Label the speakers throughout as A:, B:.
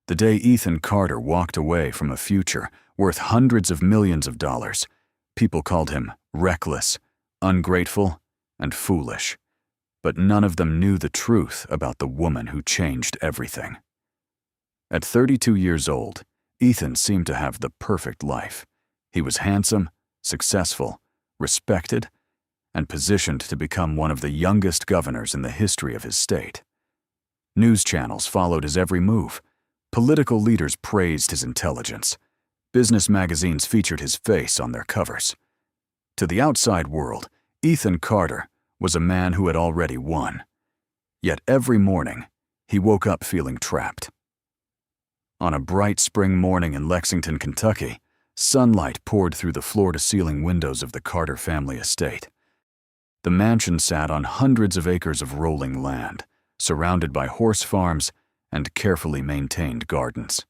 A: The day Ethan Carter walked away from a future worth hundreds of millions of dollars, people called him reckless, ungrateful, and foolish. But none of them knew the truth about the woman who changed everything. At 32 years old, Ethan seemed to have the perfect life. He was handsome, successful, respected, and positioned to become one of the youngest governors in the history of his state. News channels followed his every move. Political leaders praised his intelligence. Business magazines featured his face on their covers. To the outside world, Ethan Carter was a man who had already won. Yet every morning, he woke up feeling trapped. On a bright spring morning in Lexington, Kentucky, sunlight poured through the floor-to-ceiling windows of the Carter family estate. The mansion sat on hundreds of acres of rolling land, surrounded by horse farms and carefully maintained gardens.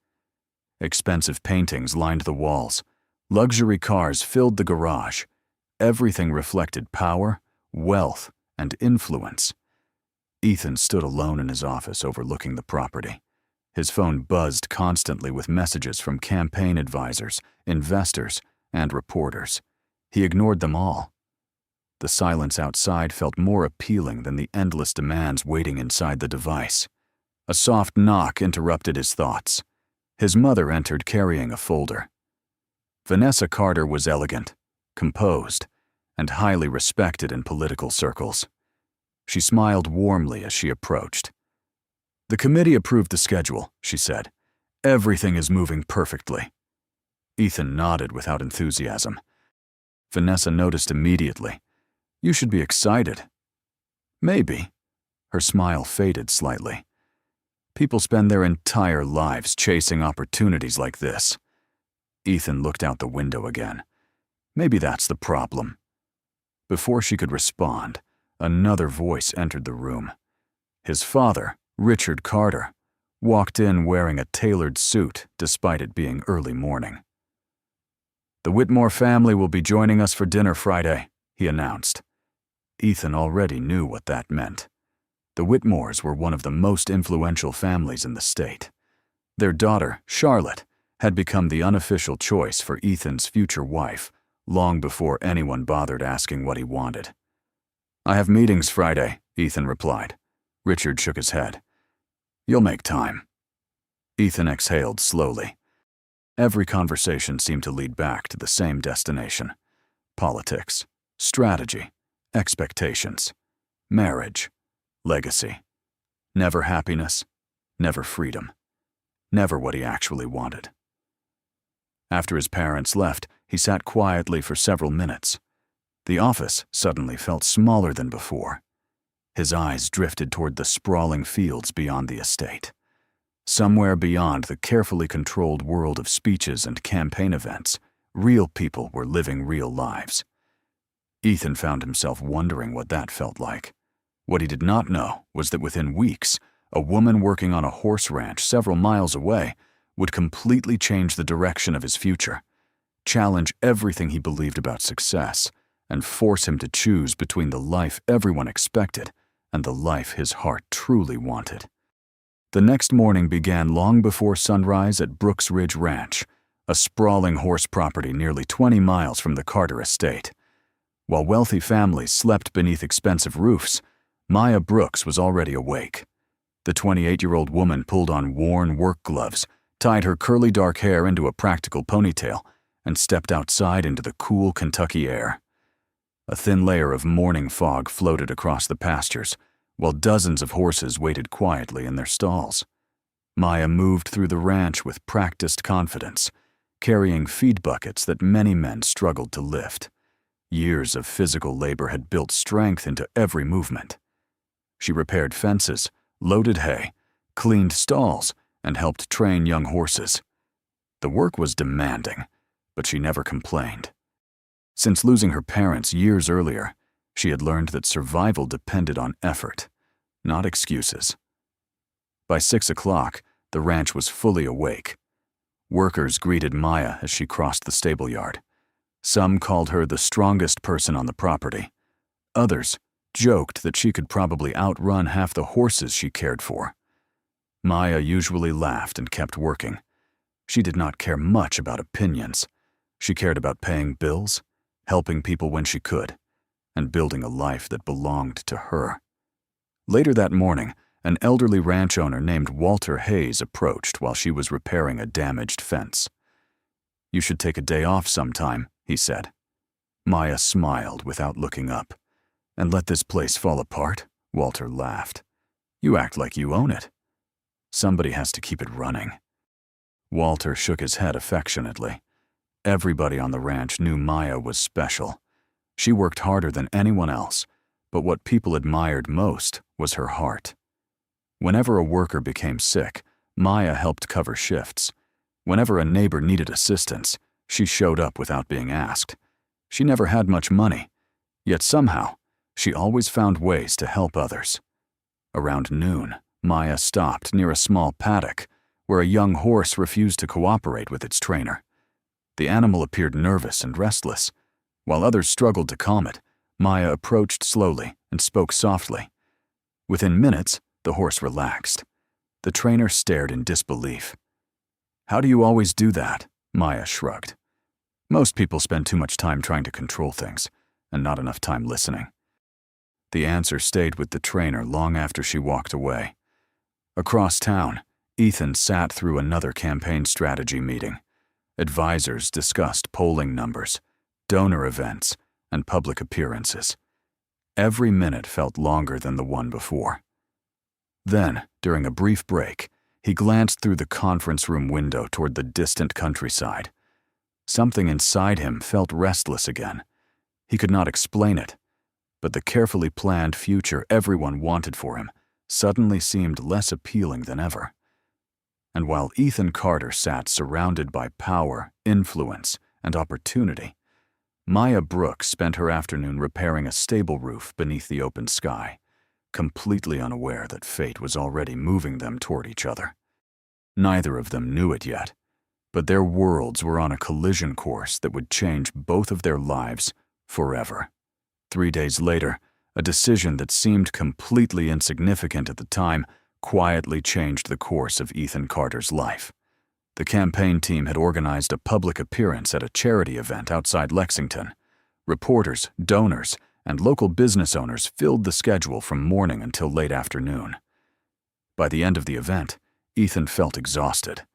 A: Expensive paintings lined the walls. Luxury cars filled the garage. Everything reflected power, wealth, and influence. Ethan stood alone in his office overlooking the property. His phone buzzed constantly with messages from campaign advisors, investors, and reporters. He ignored them all. The silence outside felt more appealing than the endless demands waiting inside the device. A soft knock interrupted his thoughts. His mother entered carrying a folder. Vanessa Carter was elegant, composed, and highly respected in political circles. She smiled warmly as she approached. "The committee approved the schedule," she said. "Everything is moving perfectly." Ethan nodded without enthusiasm. Vanessa noticed immediately. "You should be excited." "Maybe." Her smile faded slightly. "People spend their entire lives chasing opportunities like this." Ethan looked out the window again. Maybe that's the problem. Before she could respond, another voice entered the room. His father, Richard Carter, walked in wearing a tailored suit despite it being early morning. "The Whitmore family will be joining us for dinner Friday," he announced. Ethan already knew what that meant. The Whitmores were one of the most influential families in the state. Their daughter, Charlotte, had become the unofficial choice for Ethan's future wife long before anyone bothered asking what he wanted. "I have meetings Friday," Ethan replied. Richard shook his head. "You'll make time." Ethan exhaled slowly. Every conversation seemed to lead back to the same destination: politics, strategy, expectations, marriage, legacy. Never happiness, never freedom, never what he actually wanted. After his parents left, he sat quietly for several minutes. The office suddenly felt smaller than before. His eyes drifted toward the sprawling fields beyond the estate. Somewhere beyond the carefully controlled world of speeches and campaign events, real people were living real lives. Ethan found himself wondering what that felt like. What he did not know was that within weeks, a woman working on a horse ranch several miles away would completely change the direction of his future, challenge everything he believed about success, and force him to choose between the life everyone expected and the life his heart truly wanted. The next morning began long before sunrise at Brooks Ridge Ranch, a sprawling horse property nearly 20 miles from the Carter estate. While wealthy families slept beneath expensive roofs, Maya Brooks was already awake. The 28-year-old woman pulled on worn work gloves, tied her curly dark hair into a practical ponytail, and stepped outside into the cool Kentucky air. A thin layer of morning fog floated across the pastures, while dozens of horses waited quietly in their stalls. Maya moved through the ranch with practiced confidence, carrying feed buckets that many men struggled to lift. Years of physical labor had built strength into every movement. She repaired fences, loaded hay, cleaned stalls, and helped train young horses. The work was demanding, but she never complained. Since losing her parents years earlier, she had learned that survival depended on effort, not excuses. By 6 o'clock, the ranch was fully awake. Workers greeted Maya as she crossed the stable yard. Some called her the strongest person on the property. Others joked that she could probably outrun half the horses she cared for. Maya usually laughed and kept working. She did not care much about opinions. She cared about paying bills, helping people when she could, and building a life that belonged to her. Later that morning, an elderly ranch owner named Walter Hayes approached while she was repairing a damaged fence. "You should take a day off sometime," he said. Maya smiled without looking up. "And let this place fall apart?" Walter laughed. "You act like you own it. Somebody has to keep it running." Walter shook his head affectionately. Everybody on the ranch knew Maya was special. She worked harder than anyone else, but what people admired most was her heart. Whenever a worker became sick, Maya helped cover shifts. Whenever a neighbor needed assistance, she showed up without being asked. She never had much money, yet somehow, she always found ways to help others. Around noon, Maya stopped near a small paddock where a young horse refused to cooperate with its trainer. The animal appeared nervous and restless. While others struggled to calm it, Maya approached slowly and spoke softly. Within minutes, the horse relaxed. The trainer stared in disbelief. "How do you always do that?" Maya shrugged. "Most people spend too much time trying to control things, and not enough time listening." The answer stayed with the trainer long after she walked away. Across town, Ethan sat through another campaign strategy meeting. Advisors discussed polling numbers, donor events, and public appearances. Every minute felt longer than the one before. Then, during a brief break, he glanced through the conference room window toward the distant countryside. Something inside him felt restless again. He could not explain it, but the carefully planned future everyone wanted for him suddenly seemed less appealing than ever. And while Ethan Carter sat surrounded by power, influence, and opportunity, Maya Brooks spent her afternoon repairing a stable roof beneath the open sky, completely unaware that fate was already moving them toward each other. Neither of them knew it yet, but their worlds were on a collision course that would change both of their lives forever. 3 days later, a decision that seemed completely insignificant at the time quietly changed the course of Ethan Carter's life. The campaign team had organized a public appearance at a charity event outside Lexington. Reporters, donors, and local business owners filled the schedule from morning until late afternoon. By the end of the event, Ethan felt exhausted.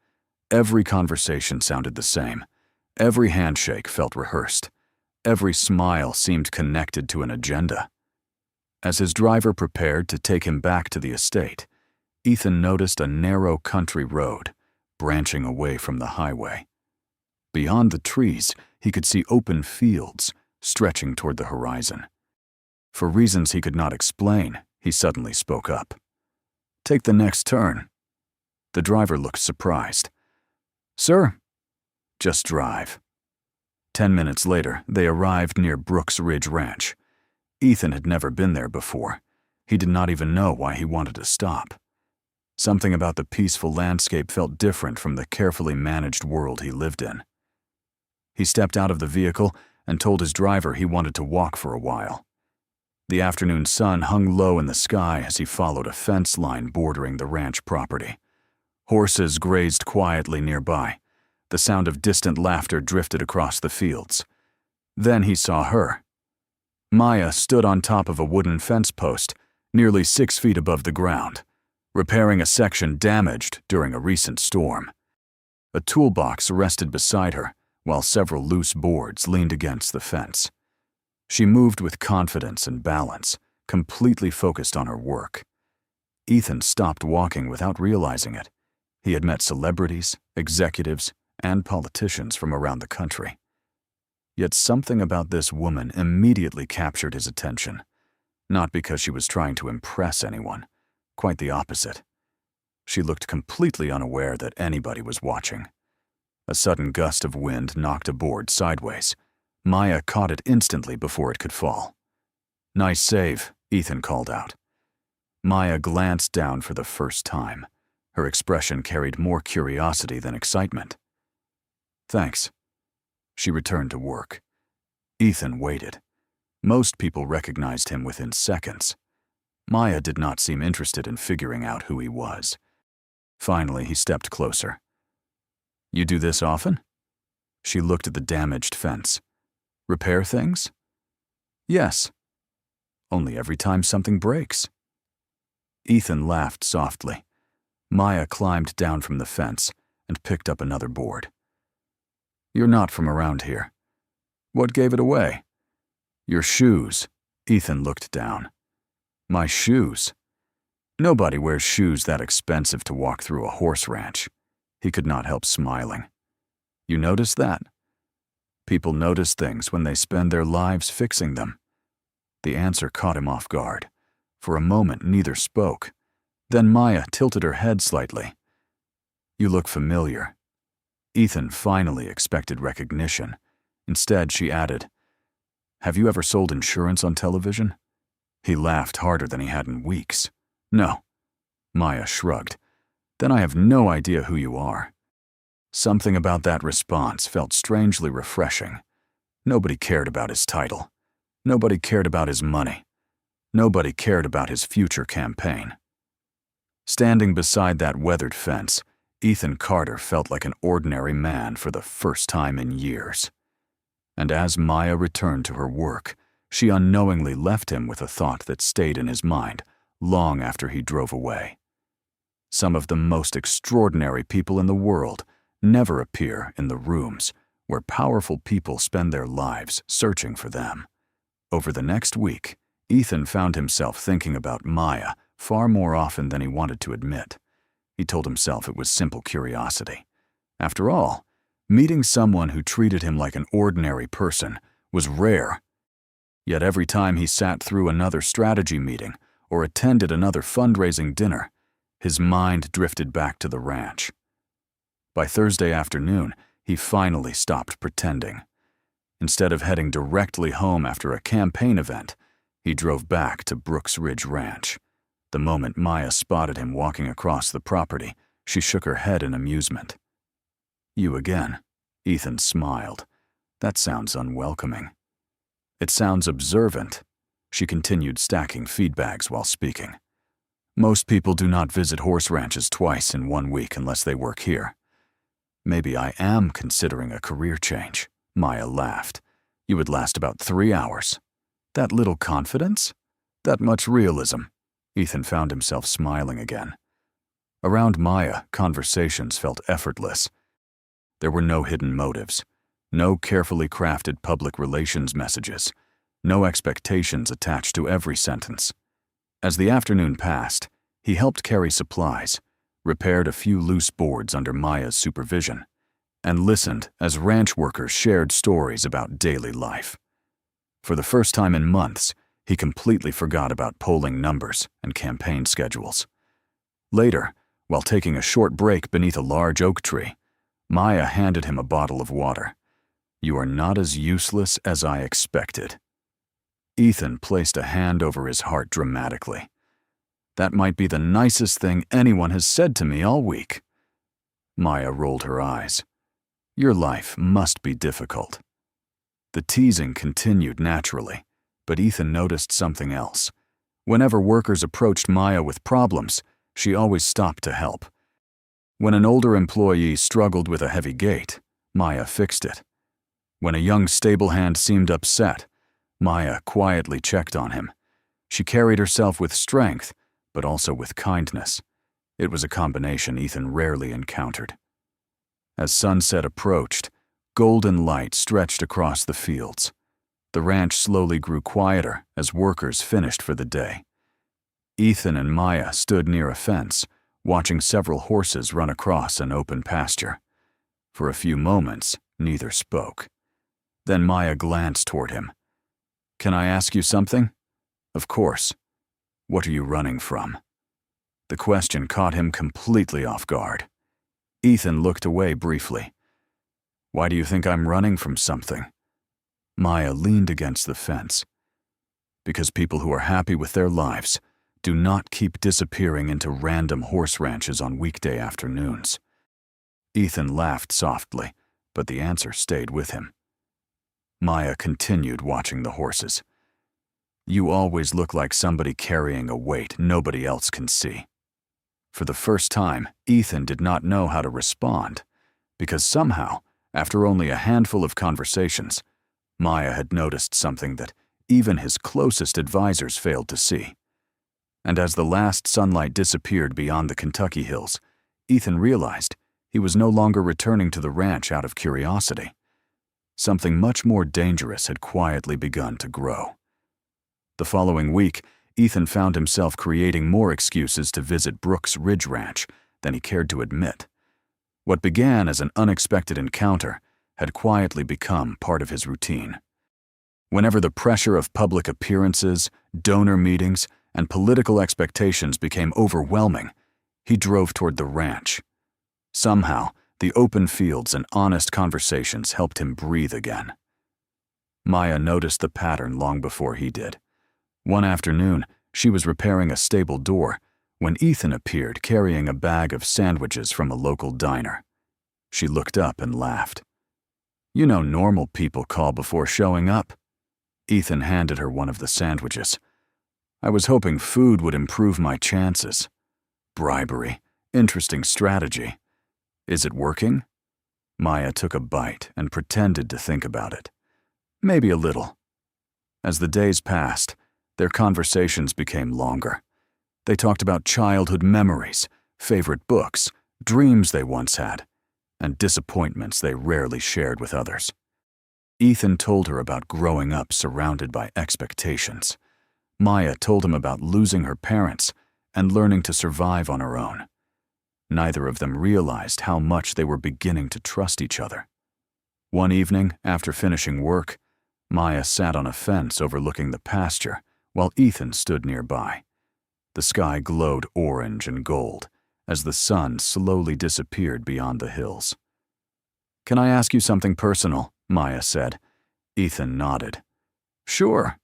A: Every conversation sounded the same. Every handshake felt rehearsed. Every smile seemed connected to an agenda. As his driver prepared to take him back to the estate, Ethan noticed a narrow country road branching away from the highway. Beyond the trees, he could see open fields stretching toward the horizon. For reasons he could not explain, he suddenly spoke up. "Take the next turn." The driver looked surprised. "Sir?" "Just drive." 10 minutes later, they arrived near Brooks Ridge Ranch. Ethan had never been there before. He did not even know why he wanted to stop. Something about the peaceful landscape felt different from the carefully managed world he lived in. He stepped out of the vehicle and told his driver he wanted to walk for a while. The afternoon sun hung low in the sky as he followed a fence line bordering the ranch property. Horses grazed quietly nearby. The sound of distant laughter drifted across the fields. Then he saw her. Maya stood on top of a wooden fence post, nearly 6 feet above the ground, repairing a section damaged during a recent storm. A toolbox rested beside her, while several loose boards leaned against the fence. She moved with confidence and balance, completely focused on her work. Ethan stopped walking without realizing it. He had met celebrities, executives, and politicians from around the country. Yet something about this woman immediately captured his attention, not because she was trying to impress anyone. Quite the opposite. She looked completely unaware that anybody was watching. A sudden gust of wind knocked a board sideways. Maya caught it instantly before it could fall. "Nice save," Ethan called out. Maya glanced down for the first time. Her expression carried more curiosity than excitement. "Thanks." She returned to work. Ethan waited. Most people recognized him within seconds. Maya did not seem interested in figuring out who he was. Finally, he stepped closer. You do this often? She looked at the damaged fence. Repair things? Yes. Only every time something breaks. Ethan laughed softly. Maya climbed down from the fence and picked up another board. You're not from around here. What gave it away? Your shoes. Ethan looked down. My shoes? Nobody wears shoes that expensive to walk through a horse ranch. He could not help smiling. You notice that? People notice things when they spend their lives fixing them. The answer caught him off guard. For a moment, neither spoke. Then Maya tilted her head slightly. You look familiar. Ethan finally expected recognition. Instead, she added, Have you ever sold insurance on television? He laughed harder than he had in weeks. No. Maya shrugged. Then I have no idea who you are. Something about that response felt strangely refreshing. Nobody cared about his title. Nobody cared about his money. Nobody cared about his future campaign. Standing beside that weathered fence, Ethan Carter felt like an ordinary man for the first time in years. And as Maya returned to her work, she unknowingly left him with a thought that stayed in his mind long after he drove away. Some of the most extraordinary people in the world never appear in the rooms where powerful people spend their lives searching for them. Over the next week, Ethan found himself thinking about Maya far more often than he wanted to admit. He told himself it was simple curiosity. After all, meeting someone who treated him like an ordinary person was rare. Yet every time he sat through another strategy meeting or attended another fundraising dinner, his mind drifted back to the ranch. By Thursday afternoon, he finally stopped pretending. Instead of heading directly home after a campaign event, he drove back to Brooks Ridge Ranch. The moment Maya spotted him walking across the property, she shook her head in amusement. You again, Ethan smiled. That sounds unwelcoming. It sounds observant. She continued stacking feed bags while speaking. Most people do not visit horse ranches twice in 1 week unless they work here. Maybe I am considering a career change, Maya laughed. You would last about 3 hours. That little confidence? That much realism? Ethan found himself smiling again. Around Maya, conversations felt effortless. There were no hidden motives, no carefully crafted public relations messages, no expectations attached to every sentence. As the afternoon passed, he helped carry supplies, repaired a few loose boards under Maya's supervision, and listened as ranch workers shared stories about daily life. For the first time in months, he completely forgot about polling numbers and campaign schedules. Later, while taking a short break beneath a large oak tree, Maya handed him a bottle of water. You are not as useless as I expected. Ethan placed a hand over his heart dramatically. That might be the nicest thing anyone has said to me all week. Maya rolled her eyes. Your life must be difficult. The teasing continued naturally, but Ethan noticed something else. Whenever workers approached Maya with problems, she always stopped to help. When an older employee struggled with a heavy gait, Maya fixed it. When a young stable hand seemed upset, Maya quietly checked on him. She carried herself with strength, but also with kindness. It was a combination Ethan rarely encountered. As sunset approached, golden light stretched across the fields. The ranch slowly grew quieter as workers finished for the day. Ethan and Maya stood near a fence, watching several horses run across an open pasture. For a few moments, neither spoke. Then Maya glanced toward him. Can I ask you something? Of course. What are you running from? The question caught him completely off guard. Ethan looked away briefly. Why do you think I'm running from something? Maya leaned against the fence. Because people who are happy with their lives do not keep disappearing into random horse ranches on weekday afternoons. Ethan laughed softly, but the answer stayed with him. Maya continued watching the horses. You always look like somebody carrying a weight nobody else can see. For the first time, Ethan did not know how to respond, because somehow, after only a handful of conversations, Maya had noticed something that even his closest advisors failed to see. And as the last sunlight disappeared beyond the Kentucky hills, Ethan realized he was no longer returning to the ranch out of curiosity. Something much more dangerous had quietly begun to grow. The following week, Ethan found himself creating more excuses to visit Brooks Ridge Ranch than he cared to admit. What began as an unexpected encounter had quietly become part of his routine. Whenever the pressure of public appearances, donor meetings, and political expectations became overwhelming, he drove toward the ranch. Somehow, the open fields and honest conversations helped him breathe again. Maya noticed the pattern long before he did. One afternoon, she was repairing a stable door when Ethan appeared carrying a bag of sandwiches from a local diner. She looked up and laughed. "You know normal people call before showing up." Ethan handed her one of the sandwiches. "I was hoping food would improve my chances." "Bribery. Interesting strategy. Is it working?" Maya took a bite and pretended to think about it. "Maybe a little." As the days passed, their conversations became longer. They talked about childhood memories, favorite books, dreams they once had, and disappointments they rarely shared with others. Ethan told her about growing up surrounded by expectations. Maya told him about losing her parents and learning to survive on her own. Neither of them realized how much they were beginning to trust each other. One evening, after finishing work, Maya sat on a fence overlooking the pasture while Ethan stood nearby. The sky glowed orange and gold as the sun slowly disappeared beyond the hills. "Can I ask you something personal?" Maya said. Ethan nodded. "Sure.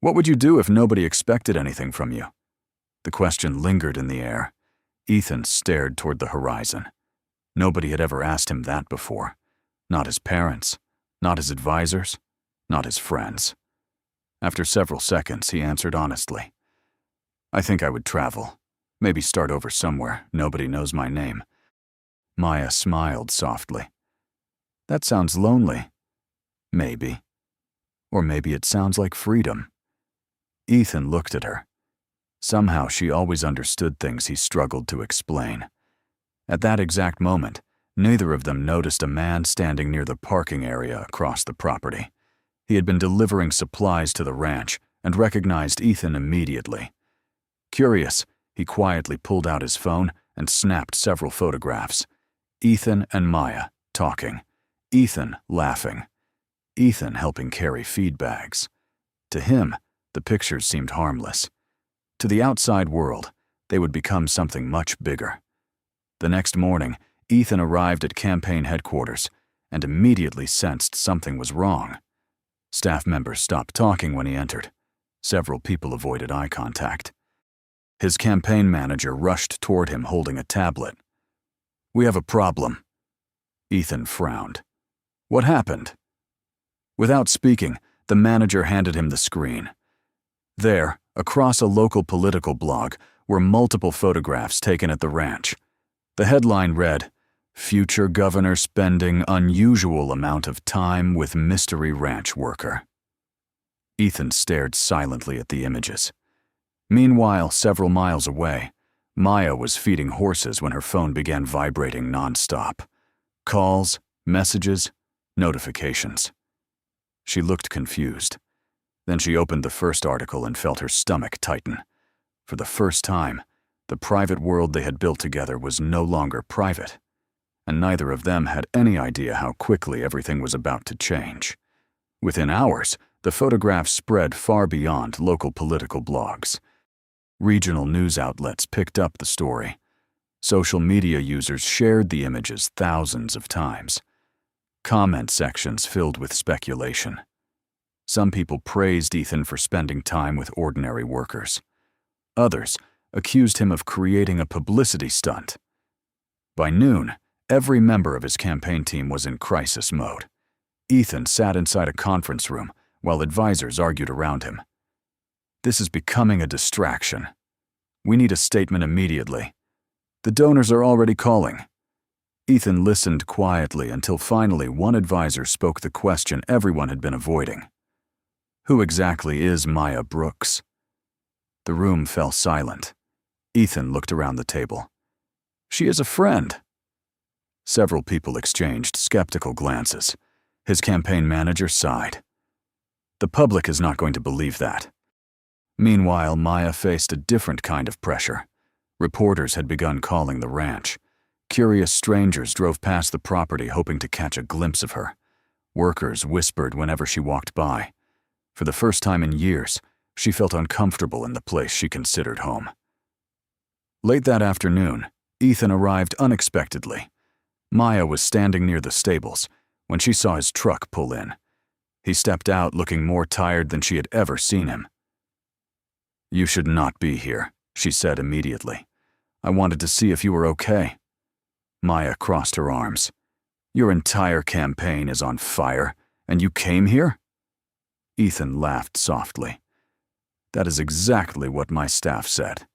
A: What would you do if nobody expected anything from you?" The question lingered in the air. Ethan stared toward the horizon. Nobody had ever asked him that before. Not his parents, not his advisors, not his friends. After several seconds, he answered honestly. "I think I would travel. Maybe start over somewhere nobody knows my name." Maya smiled softly. "That sounds lonely." "Maybe. Or maybe it sounds like freedom." Ethan looked at her. Somehow she always understood things he struggled to explain. At that exact moment, neither of them noticed a man standing near the parking area across the property. He had been delivering supplies to the ranch and recognized Ethan immediately. Curious, he quietly pulled out his phone and snapped several photographs. Ethan and Maya talking. Ethan laughing. Ethan helping carry feed bags. To him, the pictures seemed harmless. To the outside world, they would become something much bigger. The next morning, Ethan arrived at campaign headquarters and immediately sensed something was wrong. Staff members stopped talking when he entered. Several people avoided eye contact. His campaign manager rushed toward him holding a tablet. "We have a problem." Ethan frowned. "What happened?" Without speaking, the manager handed him the screen. There, across a local political blog, were multiple photographs taken at the ranch. The headline read, "Future Governor Spending Unusual Amount of Time with Mystery Ranch Worker." Ethan stared silently at the images. Meanwhile, several miles away, Maya was feeding horses when her phone began vibrating nonstop. Calls, messages, notifications. She looked confused. Then she opened the first article and felt her stomach tighten. For the first time, the private world they had built together was no longer private, and neither of them had any idea how quickly everything was about to change. Within hours, the photographs spread far beyond local political blogs. Regional news outlets picked up the story. Social media users shared the images thousands of times. Comment sections filled with speculation. Some people praised Ethan for spending time with ordinary workers. Others accused him of creating a publicity stunt. By noon, every member of his campaign team was in crisis mode. Ethan sat inside a conference room while advisors argued around him. "This is becoming a distraction. We need a statement immediately. The donors are already calling. Ethan listened quietly until finally one advisor spoke the question everyone had been avoiding. Who exactly is Maya Brooks? The room fell silent. Ethan looked around the table. She is a friend. Several people exchanged skeptical glances. His campaign manager sighed. The public is not going to believe that. Meanwhile, Maya faced a different kind of pressure. Reporters had begun calling the ranch. Curious strangers drove past the property hoping to catch a glimpse of her. Workers whispered whenever she walked by. For the first time in years, she felt uncomfortable in the place she considered home. Late that afternoon, Ethan arrived unexpectedly. Maya was standing near the stables when she saw his truck pull in. He stepped out looking more tired than she had ever seen him. "You should not be here," she said immediately. "I wanted to see if you were okay." Maya crossed her arms. "Your entire campaign is on fire, and you came here?" Ethan laughed softly. "That is exactly what my staff said."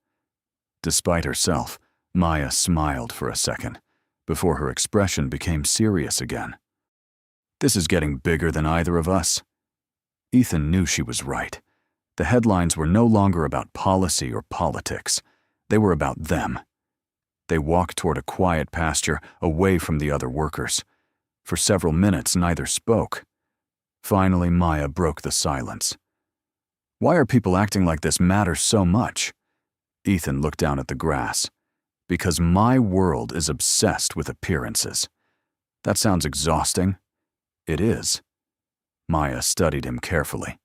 A: Despite herself, Maya smiled for a second, before her expression became serious again. "This is getting bigger than either of us." Ethan knew she was right. The headlines were no longer about policy or politics. They were about them. They walked toward a quiet pasture away from the other workers. For several minutes, neither spoke. Finally, Maya broke the silence. "Why are people acting like this matters so much?" Ethan looked down at the grass. "Because my world is obsessed with appearances." "That sounds exhausting." "It is." Maya studied him carefully.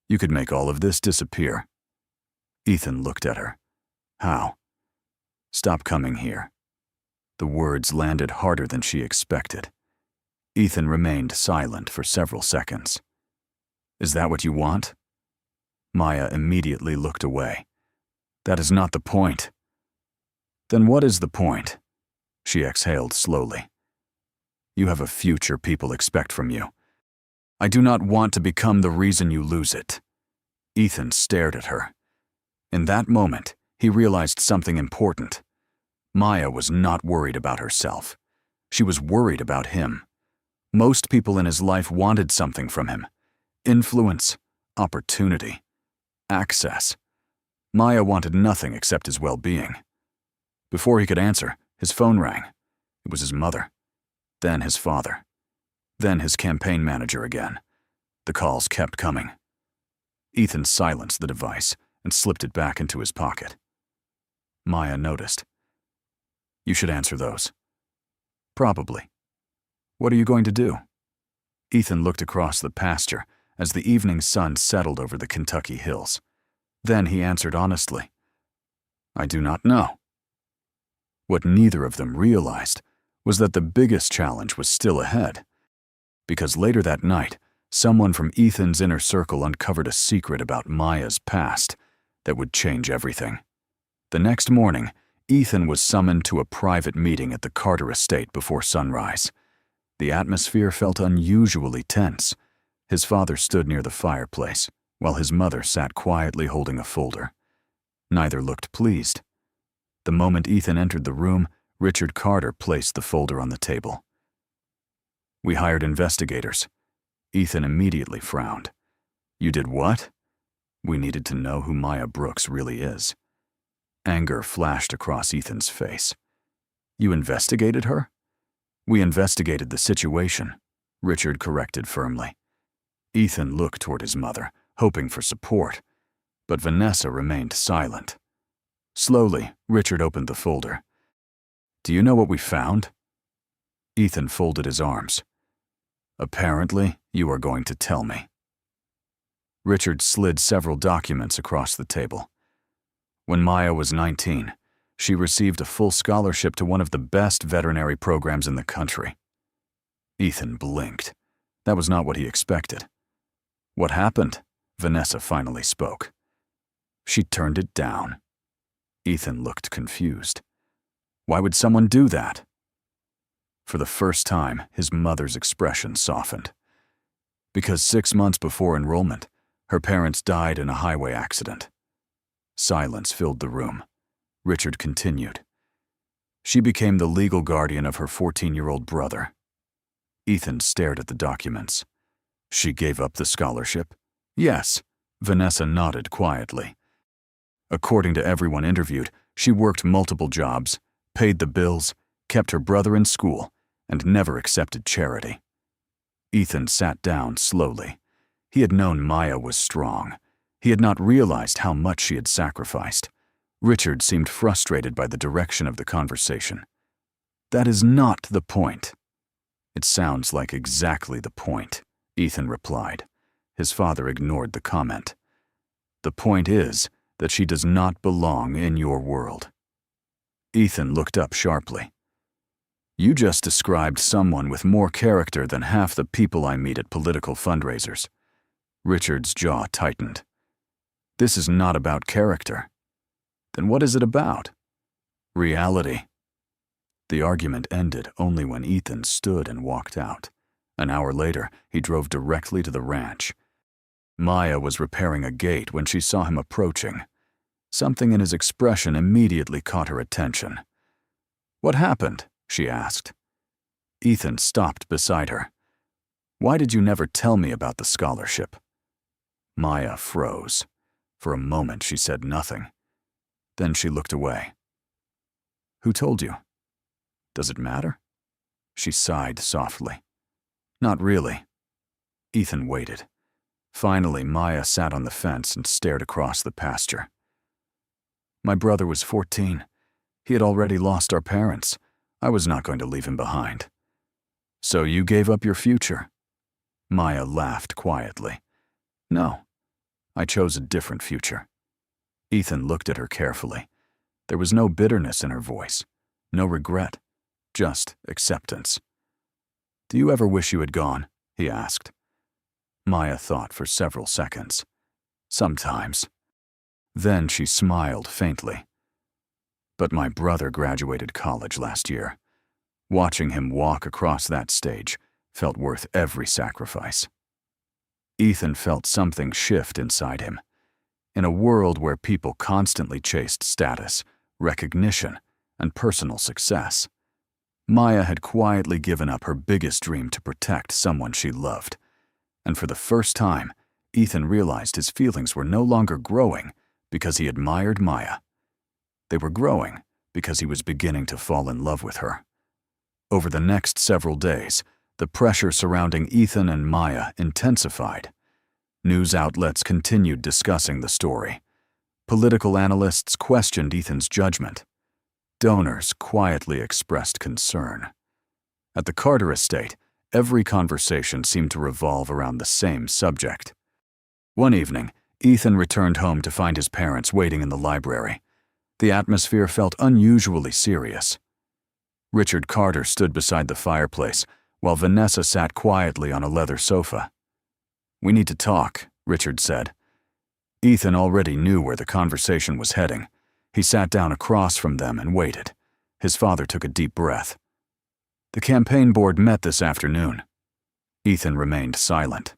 A: "You could make all of this disappear." Ethan looked at her. "How?" "Stop coming here." The words landed harder than she expected. Ethan remained silent for several seconds. "Is that what you want?" Maya immediately looked away. "That is not the point." "Then what is the point?" She exhaled slowly. "You have a future people expect from you. I do not want to become the reason you lose it." Ethan stared at her. In that moment, he realized something important. Maya was not worried about herself. She was worried about him. Most people in his life wanted something from him. Influence, opportunity, access. Maya wanted nothing except his well-being. Before he could answer, his phone rang. It was his mother. Then his father. Then his campaign manager again. The calls kept coming. Ethan silenced the device and slipped it back into his pocket. Maya noticed. "You should answer those." "Probably." "What are you going to do?" Ethan looked across the pasture as the evening sun settled over the Kentucky hills. Then he answered honestly, "I do not know." What neither of them realized was that the biggest challenge was still ahead. Because later that night, someone from Ethan's inner circle uncovered a secret about Maya's past that would change everything. The next morning, Ethan was summoned to a private meeting at the Carter estate before sunrise. The atmosphere felt unusually tense. His father stood near the fireplace, while his mother sat quietly holding a folder. Neither looked pleased. The moment Ethan entered the room, Richard Carter placed the folder on the table. "We hired investigators." Ethan immediately frowned. "You did what?" "We needed to know who Maya Brooks really is." Anger flashed across Ethan's face. "You investigated her?" "We investigated the situation," Richard corrected firmly. Ethan looked toward his mother, hoping for support, but Vanessa remained silent. Slowly, Richard opened the folder. "Do you know what we found?" Ethan folded his arms. "Apparently, you are going to tell me." Richard slid several documents across the table. When Maya was 19, she received a full scholarship to one of the best veterinary programs in the country. Ethan blinked. That was not what he expected. "What happened?" Vanessa finally spoke. "She turned it down." Ethan looked confused. "Why would someone do that?" For the first time, his mother's expression softened. "Because 6 months before enrollment, her parents died in a highway accident." Silence filled the room. Richard continued. She became the legal guardian of her 14-year-old brother. Ethan stared at the documents. She gave up the scholarship? Yes, Vanessa nodded quietly. According to everyone interviewed, she worked multiple jobs, paid the bills, kept her brother in school, and never accepted charity. Ethan sat down slowly. He had known Maya was strong. He had not realized how much she had sacrificed. Richard seemed frustrated by the direction of the conversation. That is not the point. It sounds like exactly the point, Ethan replied. His father ignored the comment. The point is that she does not belong in your world. Ethan looked up sharply. You just described someone with more character than half the people I meet at political fundraisers. Richard's jaw tightened. This is not about character. Then what is it about? Reality. The argument ended only when Ethan stood and walked out. An hour later, he drove directly to the ranch. Maya was repairing a gate when she saw him approaching. Something in his expression immediately caught her attention. What happened? She asked. Ethan stopped beside her. Why did you never tell me about the scholarship? Maya froze. For a moment, she said nothing. Then she looked away. Who told you? Does it matter? She sighed softly. Not really. Ethan waited. Finally, Maya sat on the fence and stared across the pasture. My brother was 14. He had already lost our parents. I was not going to leave him behind. So you gave up your future? Maya laughed quietly. No, I chose a different future. Ethan looked at her carefully. There was no bitterness in her voice, no regret, just acceptance. Do you ever wish you had gone? He asked. Maya thought for several seconds. Sometimes. Then she smiled faintly. But my brother graduated college last year. Watching him walk across that stage felt worth every sacrifice. Ethan felt something shift inside him. In a world where people constantly chased status, recognition, and personal success, Maya had quietly given up her biggest dream to protect someone she loved. And for the first time, Ethan realized his feelings were no longer growing because he admired Maya. They were growing because he was beginning to fall in love with her. Over the next several days, the pressure surrounding Ethan and Maya intensified. News outlets continued discussing the story. Political analysts questioned Ethan's judgment. Donors quietly expressed concern. At the Carter estate, every conversation seemed to revolve around the same subject. One evening, Ethan returned home to find his parents waiting in the library. The atmosphere felt unusually serious. Richard Carter stood beside the fireplace, while Vanessa sat quietly on a leather sofa. We need to talk, Richard said. Ethan already knew where the conversation was heading. He sat down across from them and waited. His father took a deep breath. The campaign board met this afternoon. Ethan remained silent.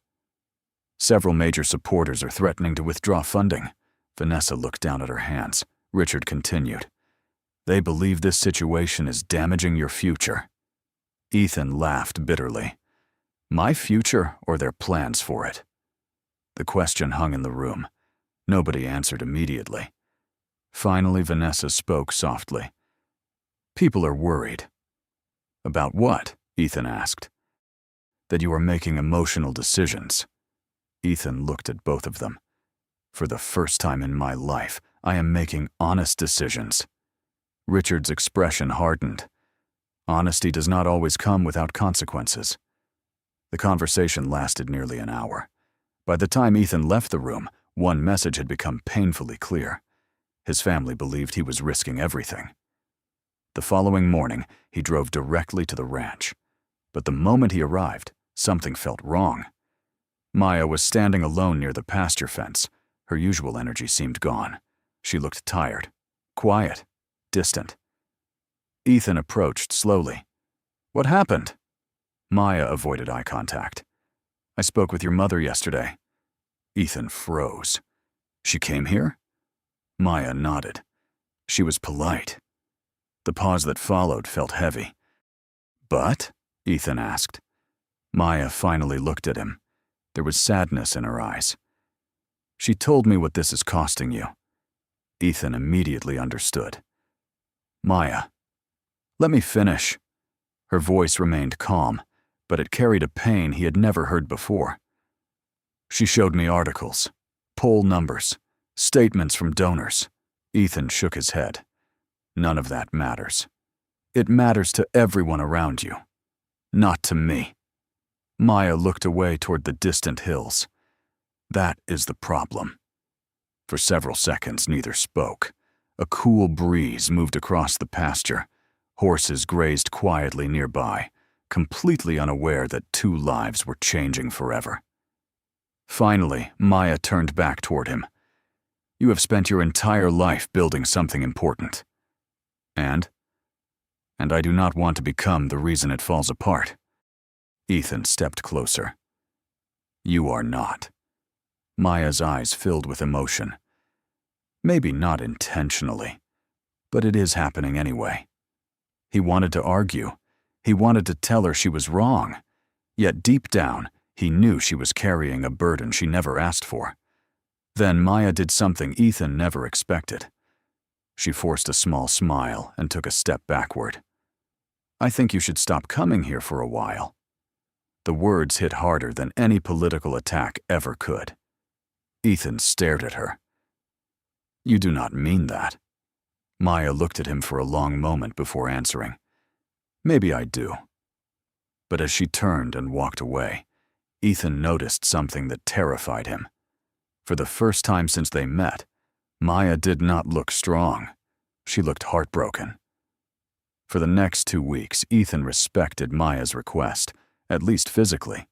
A: Several major supporters are threatening to withdraw funding. Vanessa looked down at her hands. Richard continued. They believe this situation is damaging your future. Ethan laughed bitterly. My future or their plans for it? The question hung in the room. Nobody answered immediately. Finally, Vanessa spoke softly. People are worried. About what? Ethan asked. That you are making emotional decisions. Ethan looked at both of them. For the first time in my life, I am making honest decisions. Richard's expression hardened. Honesty does not always come without consequences. The conversation lasted nearly an hour. By the time Ethan left the room, one message had become painfully clear. His family believed he was risking everything. The following morning, he drove directly to the ranch. But the moment he arrived, something felt wrong. Maya was standing alone near the pasture fence. Her usual energy seemed gone. She looked tired, quiet, distant. Ethan approached slowly. What happened? Maya avoided eye contact. I spoke with your mother yesterday. Ethan froze. She came here? Maya nodded. She was polite. The pause that followed felt heavy. "But?" Ethan asked. Maya finally looked at him. There was sadness in her eyes. "She told me what this is costing you." Ethan immediately understood. "Maya, let me finish." Her voice remained calm, but it carried a pain he had never heard before. "She showed me articles, poll numbers, statements from donors." Ethan shook his head. "None of that matters. It matters to everyone around you, not to me." Maya looked away toward the distant hills. "That is the problem." For several seconds, neither spoke. A cool breeze moved across the pasture. Horses grazed quietly nearby, completely unaware that two lives were changing forever. Finally, Maya turned back toward him. "You have spent your entire life building something important. And I do not want to become the reason it falls apart." Ethan stepped closer. "You are not." Maya's eyes filled with emotion. "Maybe not intentionally, but it is happening anyway." He wanted to argue. He wanted to tell her she was wrong. Yet deep down, he knew she was carrying a burden she never asked for. Then Maya did something Ethan never expected. She forced a small smile and took a step backward. "I think you should stop coming here for a while." The words hit harder than any political attack ever could. Ethan stared at her. "You do not mean that." Maya looked at him for a long moment before answering. "Maybe I do." But as she turned and walked away, Ethan noticed something that terrified him. For the first time since they met, Maya did not look strong. She looked heartbroken. For the next 2 weeks, Ethan respected Maya's request, at least physically.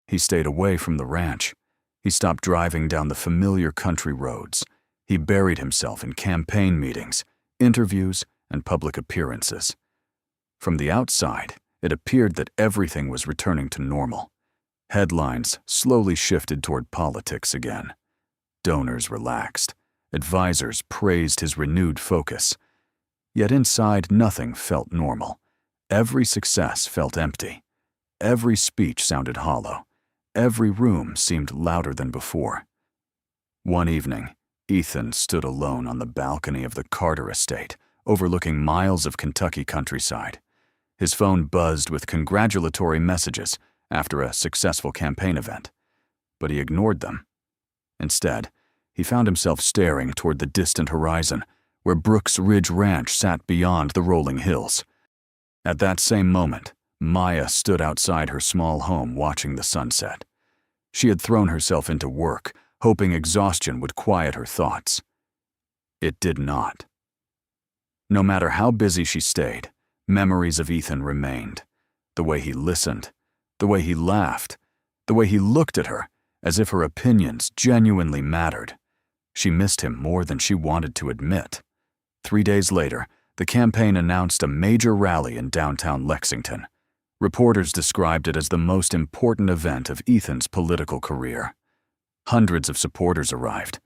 A: He stayed away from the ranch. He stopped driving down the familiar country roads. He buried himself in campaign meetings, interviews, and public appearances. From the outside, it appeared that everything was returning to normal. Headlines slowly shifted toward politics again. Donors relaxed. Advisors praised his renewed focus. Yet inside, nothing felt normal. Every success felt empty. Every speech sounded hollow. Every room seemed louder than before. One evening, Ethan stood alone on the balcony of the Carter estate, overlooking miles of Kentucky countryside. His phone buzzed with congratulatory messages after a successful campaign event, but he ignored them. Instead, he found himself staring toward the distant horizon, where Brooks Ridge Ranch sat beyond the rolling hills. At that same moment, Maya stood outside her small home watching the sunset. She had thrown herself into work, hoping exhaustion would quiet her thoughts. It did not. No matter how busy she stayed, memories of Ethan remained. The way he listened, the way he laughed, the way he looked at her, as if her opinions genuinely mattered. She missed him more than she wanted to admit. 3 days later, the campaign announced a major rally in downtown Lexington. Reporters described it as the most important event of Ethan's political career. Hundreds of supporters arrived.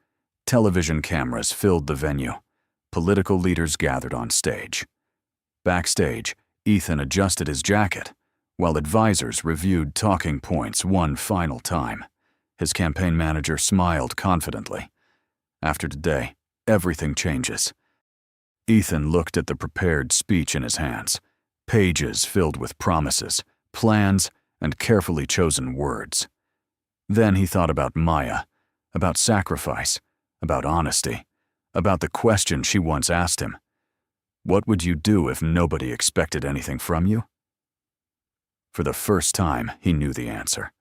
A: Television cameras filled the venue. Political leaders gathered on stage. Backstage, Ethan adjusted his jacket, while advisors reviewed talking points one final time. His campaign manager smiled confidently. After today, everything changes. Ethan looked at the prepared speech in his hands, pages filled with promises, plans, and carefully chosen words. Then he thought about Maya, about sacrifice, about honesty, about the question she once asked him. What would you do if nobody expected anything from you? For the first time, he knew the answer.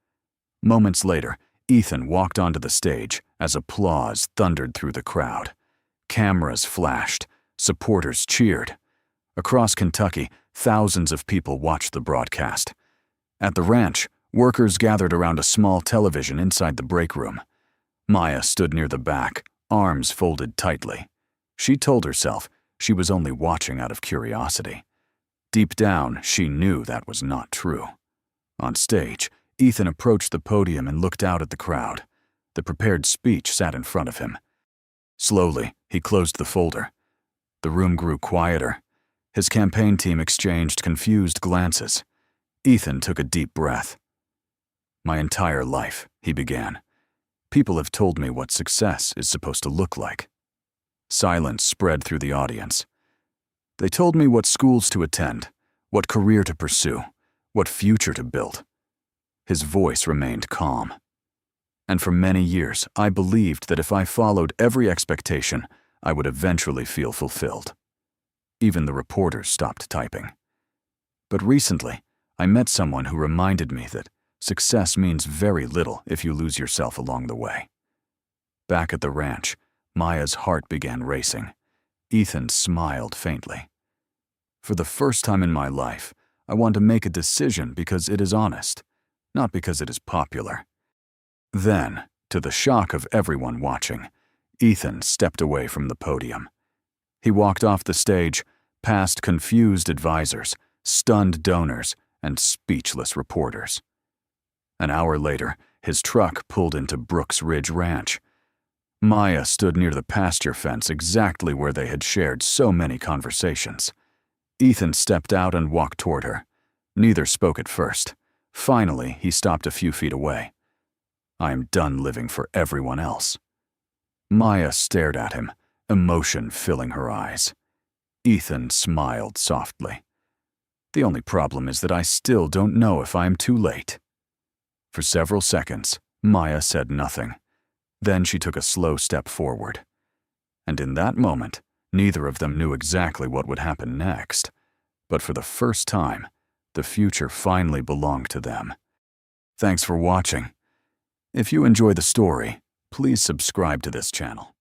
A: Moments later, Ethan walked onto the stage as applause thundered through the crowd. Cameras flashed, supporters cheered. Across Kentucky, thousands of people watched the broadcast. At the ranch, workers gathered around a small television inside the break room. Maya stood near the back, arms folded tightly. She told herself she was only watching out of curiosity. Deep down, she knew that was not true. On stage, Ethan approached the podium and looked out at the crowd. The prepared speech sat in front of him. Slowly, he closed the folder. The room grew quieter. His campaign team exchanged confused glances. Ethan took a deep breath. "My entire life," he began. "People have told me what success is supposed to look like." Silence spread through the audience. "They told me what schools to attend, what career to pursue, what future to build." His voice remained calm. "And for many years, I believed that if I followed every expectation, I would eventually feel fulfilled." Even the reporters stopped typing. "But recently, I met someone who reminded me that success means very little if you lose yourself along the way." Back at the ranch, Maya's heart began racing. Ethan smiled faintly. "For the first time in my life, I want to make a decision because it is honest, not because it is popular." Then, to the shock of everyone watching, Ethan stepped away from the podium. He walked off the stage, past confused advisors, stunned donors, and speechless reporters. An hour later, his truck pulled into Brooks Ridge Ranch. Maya stood near the pasture fence exactly where they had shared so many conversations. Ethan stepped out and walked toward her. Neither spoke at first. Finally, he stopped a few feet away. "I am done living for everyone else." Maya stared at him, emotion filling her eyes. Ethan smiled softly. "The only problem is that I still don't know if I am too late." For several seconds, Maya said nothing. Then she took a slow step forward. And in that moment, neither of them knew exactly what would happen next. But for the first time, the future finally belonged to them. Thanks for watching. If you enjoy the story, please subscribe to this channel.